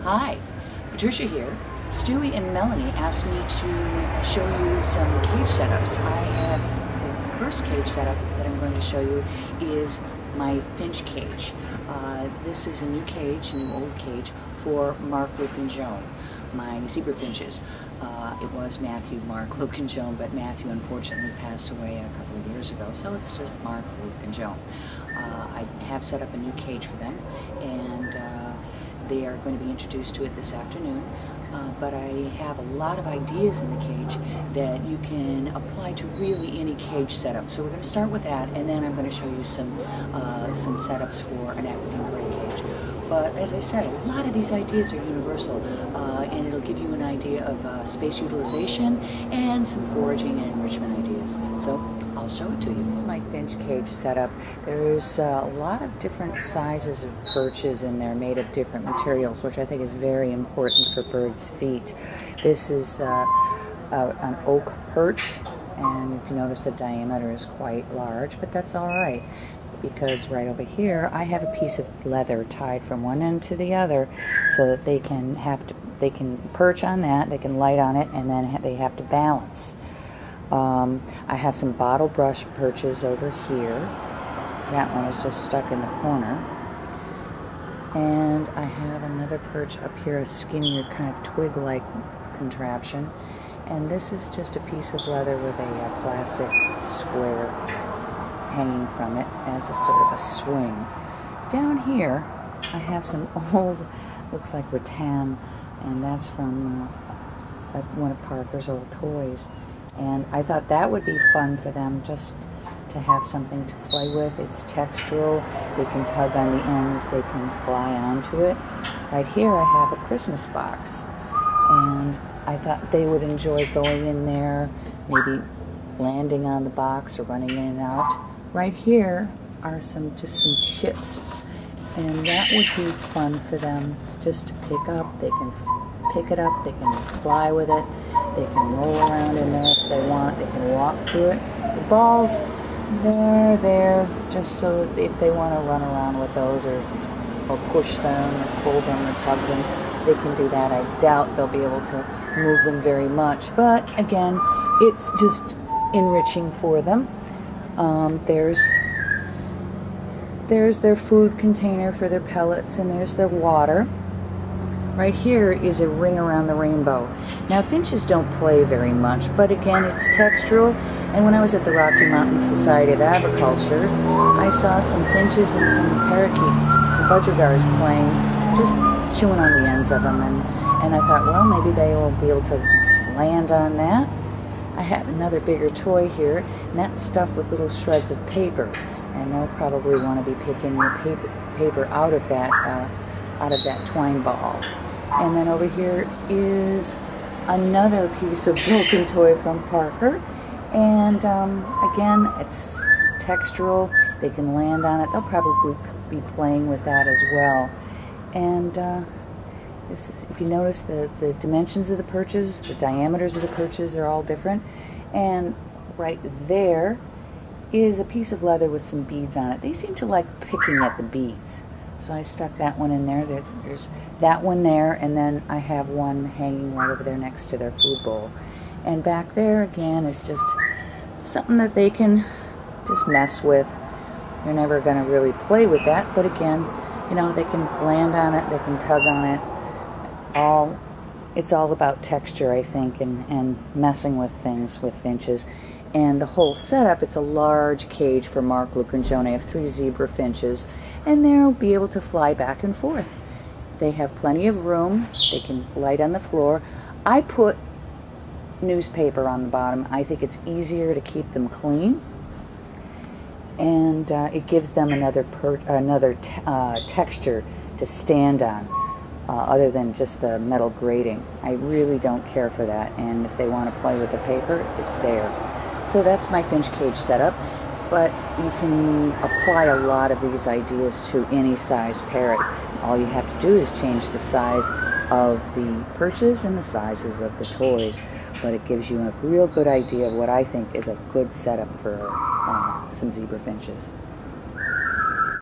Hi, Patricia here. Stewie and Melanie asked me to show you some cage setups. I have the first cage setup that I'm going to show you is my Finch cage. This is a new cage, a new old cage for Mark, Luke, and Joan, my Zebra Finches. It was Matthew, Mark, Luke, and Joan, but Matthew unfortunately passed away a couple of years ago, so it's just Mark, Luke, and Joan. I have set up a new cage for them, and they are going to be introduced to it this afternoon. But I have a lot of ideas in the cage that you can apply to really any cage setup. So we're going to start with that, and then I'm going to show you some setups for an African gray cage. But as I said, a lot of these ideas are universal, and it'll give you an idea of space utilization and some foraging and enrichment ideas. So I'll show it to you. Here's my Finch cage setup. There's a lot of different sizes of perches in there made of different materials, which I think is very important for birds' feet. This is an oak perch, and if you notice the diameter is quite large, but that's all right, because right over here I have a piece of leather tied from one end to the other so that they can perch on that, they can light on it, and then they have to balance. I have some bottle brush perches over here. That one is just stuck in the corner. And I have another perch up here, a skinnier kind of twig-like contraption. And this is just a piece of leather with a plastic square hanging from it as a sort of a swing. Down here, I have some old, looks like rattan, and that's from one of Parker's old toys. And I thought that would be fun for them, just to have something to play with. It's textural, they can tug on the ends, they can fly onto it. Right here I have a Christmas box, and I thought they would enjoy going in there, maybe landing on the box or running in and out. Right here are just some chips, and that would be fun for them just to pick up. They can pick it up, they can fly with it, they can roll around in there if they want, they can walk through it. The balls, they're there just so that if they want to run around with those or push them or pull them or tug them, they can do that. I doubt they'll be able to move them very much, but again, it's just enriching for them. There's their food container for their pellets, and there's their water. Right here is a ring around the rainbow. Now, finches don't play very much, but again, it's textural. And when I was at the Rocky Mountain Society of Agriculture, I saw some finches and some parakeets, some budgerigars playing, just chewing on the ends of them. And I thought, well, maybe they will be able to land on that. I have another bigger toy here, and that's stuffed with little shreds of paper. And they'll probably want to be picking the paper out of that twine ball. And then over here is another piece of broken toy from Parker. And again, it's textural. They can land on it. They'll probably be playing with that as well. And this is, if you notice, the dimensions of the perches, the diameters of the perches are all different. And right there is a piece of leather with some beads on it. They seem to like picking at the beads. So I stuck that one in there. There's that one there, and then I have one hanging right over there next to their food bowl. And back there, again, is just something that they can just mess with. You're never going to really play with that, but again, you know, they can land on it, they can tug on it. It's all about texture, I think, and messing with things with finches. And the whole setup, it's a large cage for Mark, Luke, and Joan. I have 3 Zebra Finches, and they'll be able to fly back and forth. They have plenty of room. They can light on the floor. I put newspaper on the bottom. I think it's easier to keep them clean, and it gives them another texture to stand on, other than just the metal grating. I really don't care for that, and if they want to play with the paper, it's there. So that's my Finch cage setup, but you can apply a lot of these ideas to any size parrot. All you have to do is change the size of the perches and the sizes of the toys, but it gives you a real good idea of what I think is a good setup for some Zebra Finches.